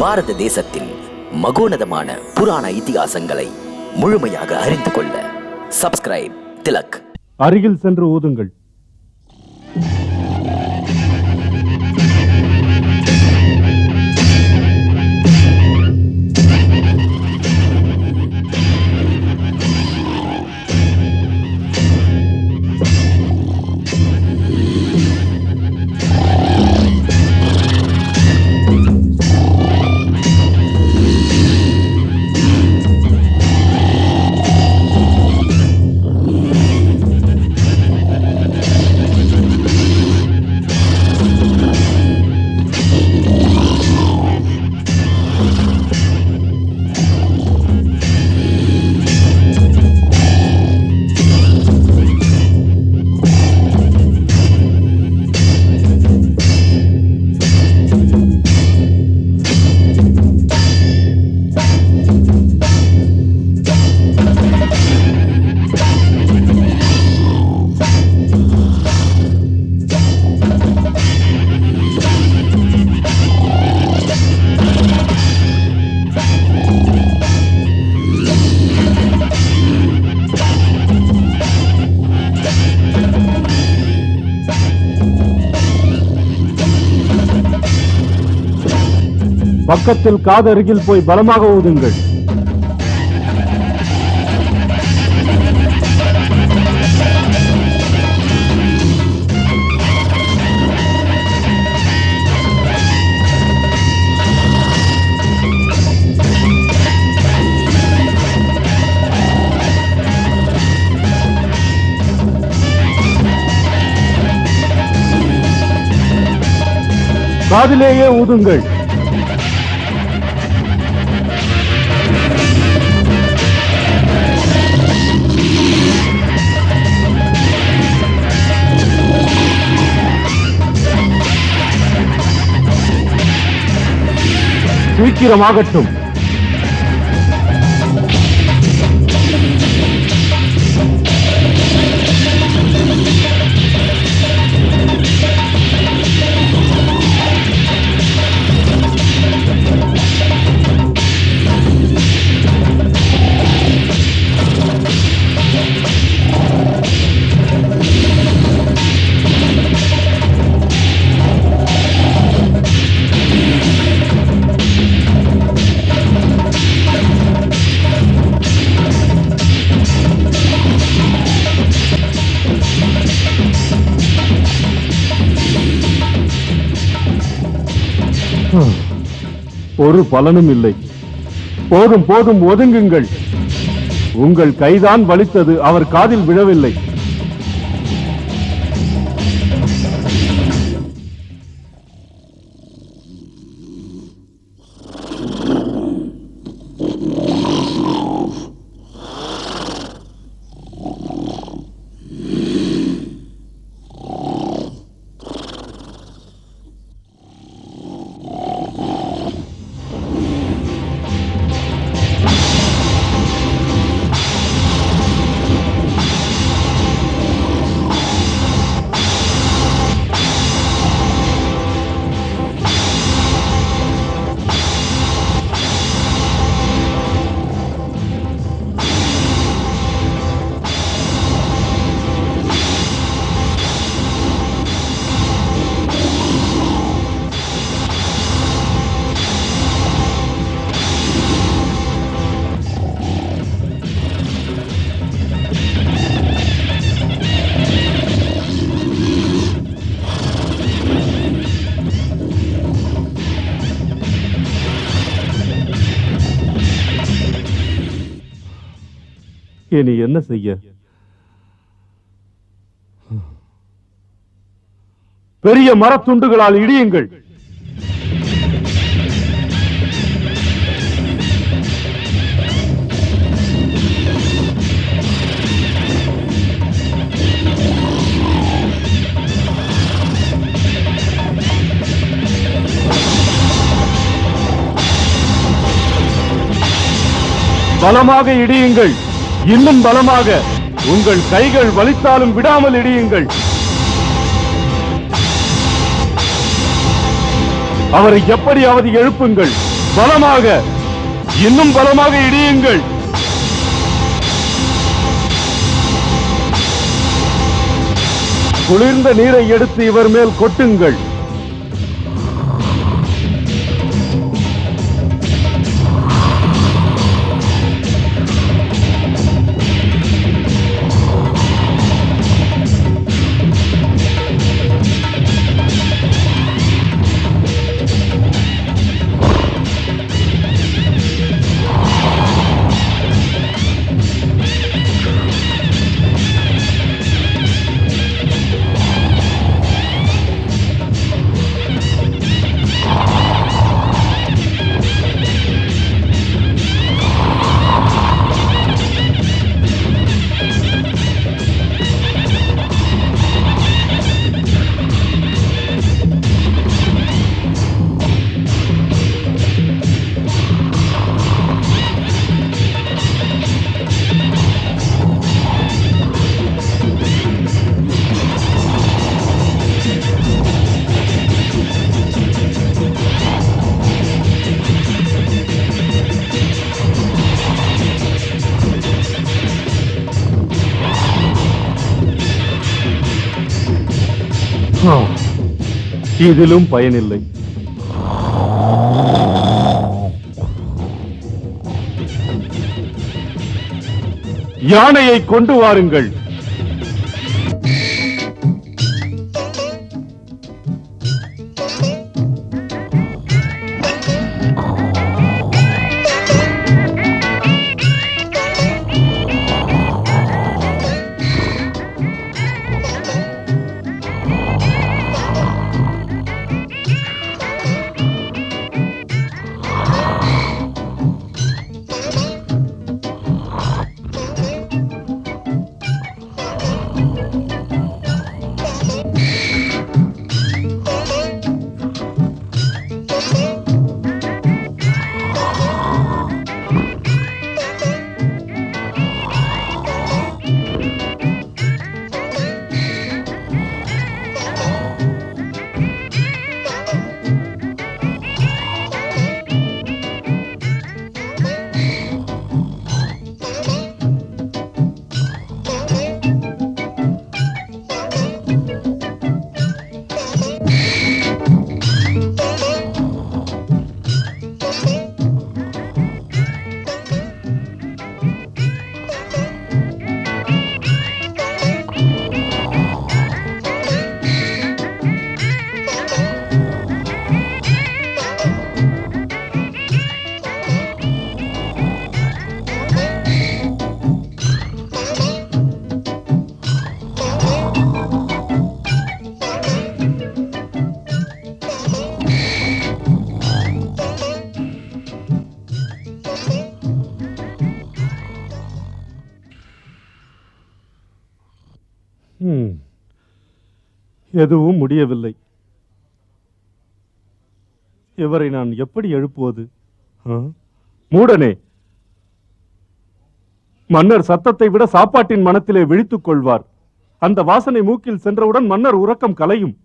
பாரத தேசத்தின் மகோனதமான புராண இதிகாசங்களை முழுமையாக அறிந்து கொள்ள சப்ஸ்கிரைப் திலக். அருகில் சென்று ஊதுங்கள். பக்கத்தில் காதருகில் போய் பலமாக ஊதுங்கள். காதிலேயே ஊதுங்கள். சீக்கிரமாகட்டும். ஒரு பலனும் இல்லை. போதும் போதும், ஒதுங்குங்கள். உங்கள் கைதான் வலித்தது, அவர் காதில் விழவில்லை. இனி என்ன செய்ய? பெரிய மரத்துண்டுகளால் இடியுங்கள். பலமாக இடியுங்கள். இன்னும் பலமாக. உங்கள் கைகள் வலித்தாலும் விடாமல் இடியுங்கள். அவரை எப்படியாவது எழுப்புங்கள். பலமாக, இன்னும் பலமாக இடியுங்கள். குளிர்ந்த நீரை எடுத்து இவர் மேல் கொட்டுங்கள். இதிலும் பயனில்லை. யானையை கொண்டு வாருங்கள். எதுவும் முடியவில்லை. இவரை நான் எப்படி எழுப்புவது? மூடனே, மன்னர் சத்தத்தை விட சாப்பாட்டின் மனத்திலே விழித்துக் கொள்வார். அந்த வாசனை மூக்கில் சென்றவுடன் மன்னர் உறக்கம் கலையும்.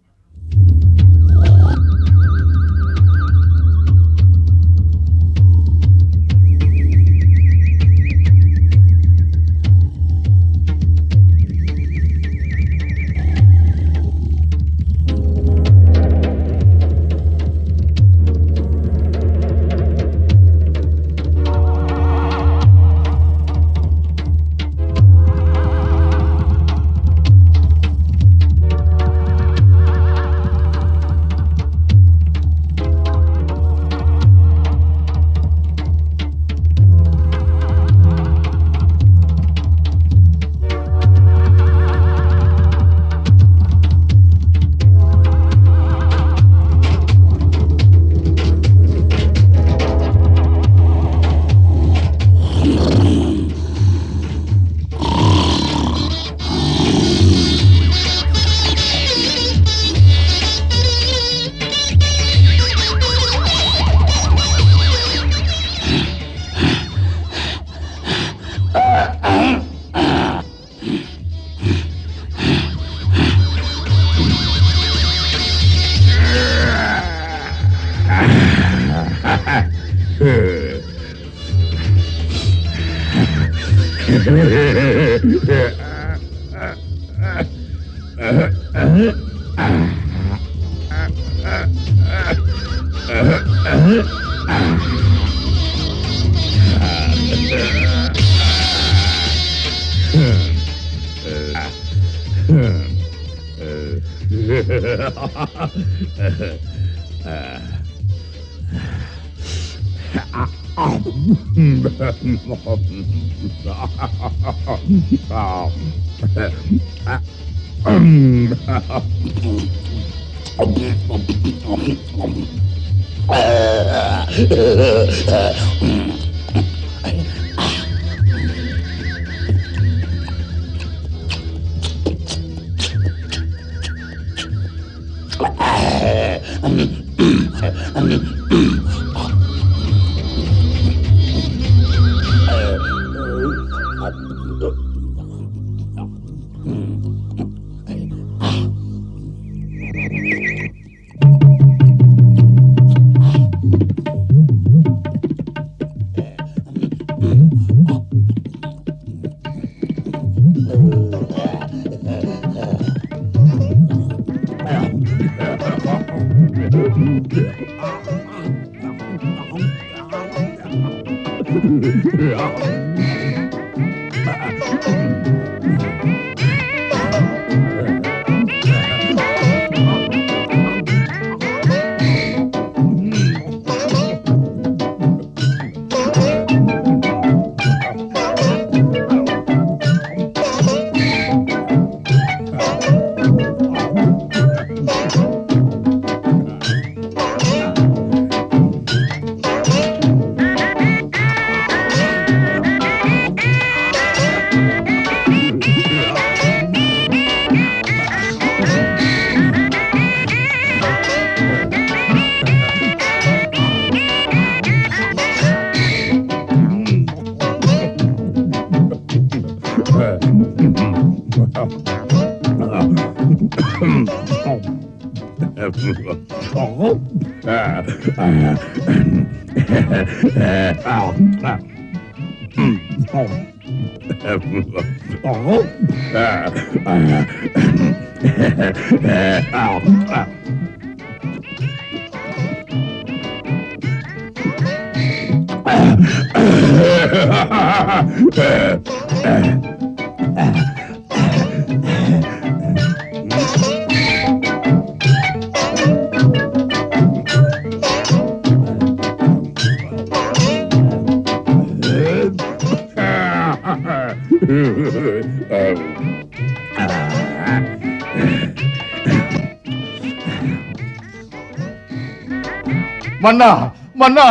மன்னா மன்னா!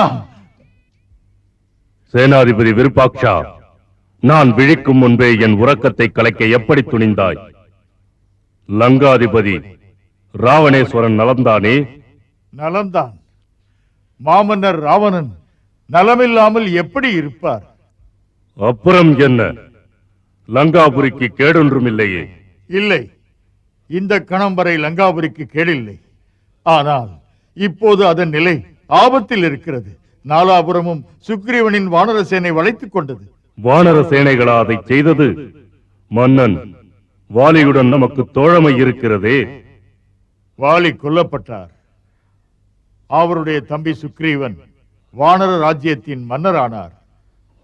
சேனாதிபதி விருப்பாக்ஷா, நான் விழிக்கும் முன்பே என் உறக்கத்தை கலைக்க எப்படி துணிந்தாய்? லங்காதிபதி ராவணேஸ்வரன் நலம்தானே? நலம்தான். மாமன்னர் ராவணன் நலமில்லாமல் எப்படி இருப்பார்? அப்புறம் என்ன? லங்காபுரிக்கு கேடொன்றும் இல்லையே? இல்லை, இந்த கணம் வரை லங்காபுரிக்கு கேடில்லை. ஆனால் இப்போது அதன் நிலை ஆபத்தில் இருக்கிறது. நாலாபுரமும் சுக்ரீவனின் வானர சேனை வளைத்துக் கொண்டது. வானர சேனைகளா அதை செய்தது? மன்னன் வாலியுடன் நமக்கு தோழமை இருக்கிறதே. வாலி கொல்லப்பட்டார். அவருடைய தம்பி சுக்ரீவன் வானர ராஜ்யத்தின் மன்னரானார்.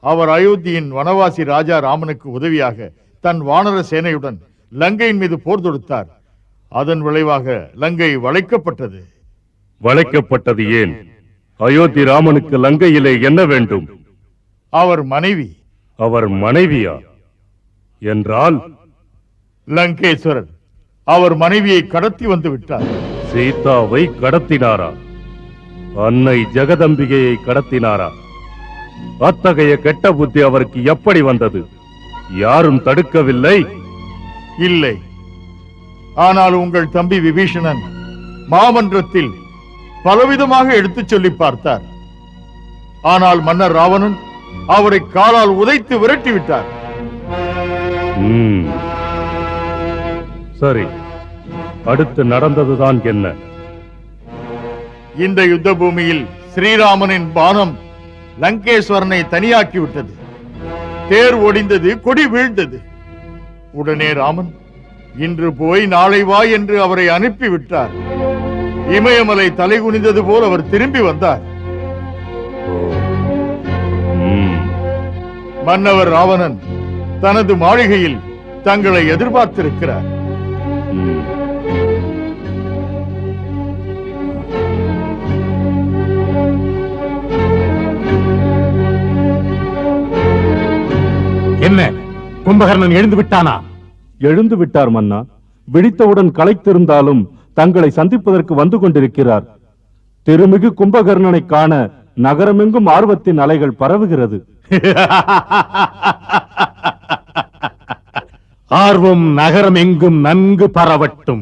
அவர் அயோத்தியின் வனவாசி ராஜா ராமனுக்கு உதவியாக தன் வானர சேனையுடன் லங்கையின் மீது போர் தொடுத்தார். அதன் விளைவாக லங்கை வளைக்கப்பட்டது. வளைக்கப்பட்டது ஏன்? அயோத்தி ராமனுக்கு லங்கையிலே என்ன வேண்டும்? அவர் மனைவி. அவர் மனைவியா? என்றால் லங்கேஸ்வரர் அவர் மனைவியை கடத்தி வந்து விட்டார். சீதாவை கடத்தினாரா? அன்னை ஜெகதம்பிகையை கடத்தினாரா? அத்தகைய கெட்ட புத்தி அவருக்கு எப்படி வந்தது? யாரும் தடுக்கவில்லை? இல்லை. ஆனால் உங்கள் தம்பி விபீஷணன் மாமன்றத்தில் பலவிதமாக எடுத்துச் சொல்லி பார்த்தார். ஆனால் மன்னர் ராவணன் அவரை காலால் உதைத்து விரட்டிவிட்டார். சரி, அடுத்து நடந்ததுதான் என்ன? இந்த யுத்த பூமியில் ஸ்ரீராமனின் பானம் லங்கேஸ்வரனை தனியாக்கி விட்டது. தேர் ஒடிந்தது, கொடி வீழ்ந்தது. உடனே ராமன் இன்று போய் நாளை வா என்று அவரை அனுப்பிவிட்டார். இமயமலை தலை குனிந்தது போல் அவர் திரும்பி வந்தார். மன்னவர் ராவணன் தனது மாளிகையில் தங்களை எதிர்பார்த்திருக்கிறார். என்ன, கும்பகர்ணன் எழுந்து விட்டானா? எழுந்து விட்டார் மன்னா. விழித்தவுடன் களைத்திருந்தாலும் தங்களை சந்திப்பதற்கு வந்து கொண்டிருக்கிறார். திருமிகு கும்பகர்ணனை காண நகரமெங்கும் ஆர்வத்தின் அலைகள் பரவுகிறது. ஆர்வம் நகரம் எங்கும் நன்கு பரவட்டும்.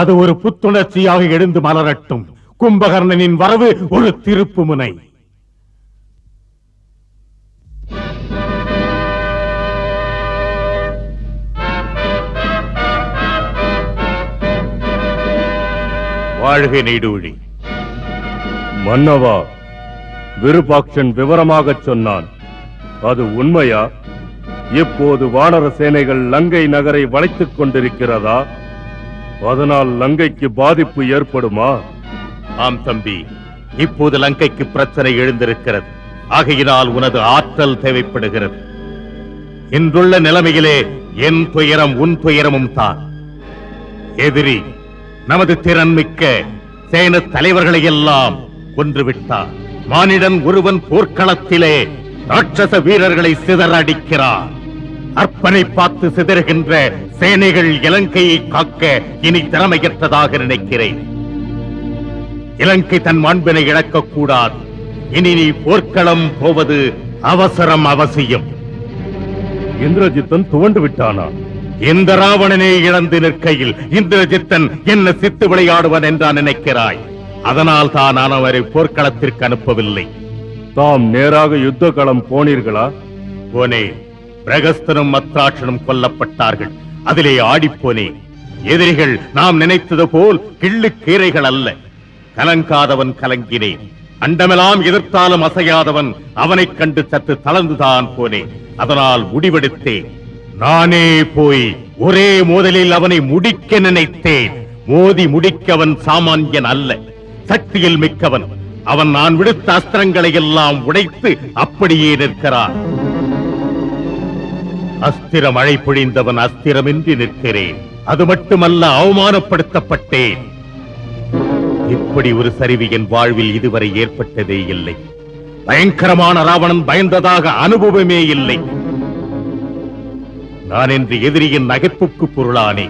அது ஒரு புத்துணர்ச்சியாக எழுந்து மலரட்டும். கும்பகர்ணனின் வரவு ஒரு திருப்பு முனை. வாழ்க நீடூழி. மன்னவா, விருபாக்ஷன் விவரமாகச் சொன்னான். அது உண்மையா? இப்போது வானர சேனைகள் லங்கை நகரை வளைத்துக் கொண்டிருக்கிறதா? அதனால் லங்கைக்கு பாதிப்பு ஏற்படுமா? ஆம் தம்பி, இப்போது லங்கைக்கு பிரச்சனை எழுந்திருக்கிறது. ஆகையினால் உனது ஆற்றல் தேவைப்படுகிறது. இன்றுள்ள நிலைமையிலே என் துயரம் உன் துயரமும் தான். எதிரி நமது திறன்மிக்க சேன தலைவர்களை எல்லாம் கொன்றுவிட்டார். மானிடன் ஒருவன் போர்க்களத்திலே ராட்சச வீரர்களை சிதறடிக்கிறார். அற்பனை பார்த்து சிதறுகின்ற சேனைகள் இலங்கையை காக்க இனி திறமையற்றதாக நினைக்கிறேன். இலங்கை தன் மாண்பினை இழக்கக்கூடாது. இனி நீ போர்க்களம் போவது அவசரம், அவசியம். இந்திரஜித்தன் துவண்டு விட்டானா? இந்த ராவணனை இழந்து நிற்கையில் இந்திரஜித்தன் என்ன சித்து விளையாடுவன் என்றா நினைக்கிறாய்? அதனால் தான் நான் அவரை போர்க்களத்திற்கு அனுப்பவில்லை. தாம் நேராக யுத்த களம் போனீர்களா? போனே. பிரகஸ்தனும் மத்ராட்சனும் கொல்லப்பட்டார்கள். அதிலே ஆடிப்போனே. எதிரிகள் நாம் நினைத்தது போல் கிள்ளுக்கீரைகள் அல்ல. கலங்காதவன் கலங்கினேன். அண்டமெல்லாம் எதிர்த்தாலும் அசையாதவன் அவனைக் கண்டு சற்று தளர்ந்துதான் போனேன். அதனால் முடிவெடுத்தேன். நானே போய் ஒரே மோதலில் அவனை முடிக்க நினைத்தேன். மோதி முடிக்கவன் சாமானியன் அல்ல, சக்தியில் மிக்கவன். அவன் நான் விடுத்த அஸ்திரங்களை எல்லாம் உடைத்து அப்படியே நிற்கிறான். அஸ்திர மழை பொழிந்தவன் அஸ்திரமின்றி நிற்கிறேன். அது மட்டுமல்ல, அவமானப்படுத்தப்பட்டேன். இப்படி ஒரு சரிவு என் வாழ்வில் இதுவரை ஏற்பட்டதே இல்லை. பயங்கரமான ராவணன் பயந்ததாக அனுபவமே இல்லை. நான் என்று எதிரியின் நகைப்புக்கு பொருளானே.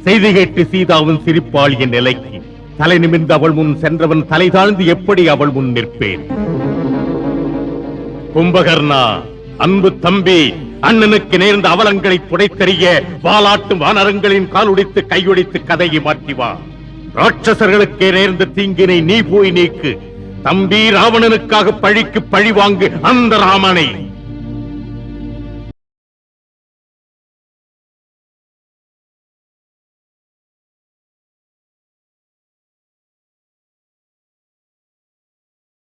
செய்தி கேட்டு சீதாவும் சிரிப்பாள் என் நிலைக்கு. தலை நிமிர்ந்து அவள் முன் சென்றவன் தலை தாழ்ந்து எப்படி அவள் முன் நிற்பேன்? கும்பகர்ணா, அன்பு தம்பி, அண்ணனுக்கு நேர்ந்த அவலங்களை புடைத்தெறிய வாலாட்டும் வானரங்களின் காலுடித்து கையொடித்து கதையை மாற்றிவா. ராட்சசர்களுக்கே நேர்ந்த தீங்கினை நீ போய் நீக்கு. தம்பி, ராவணனுக்காக பழிக்கு பழி வாங்கு அந்த ராமனை.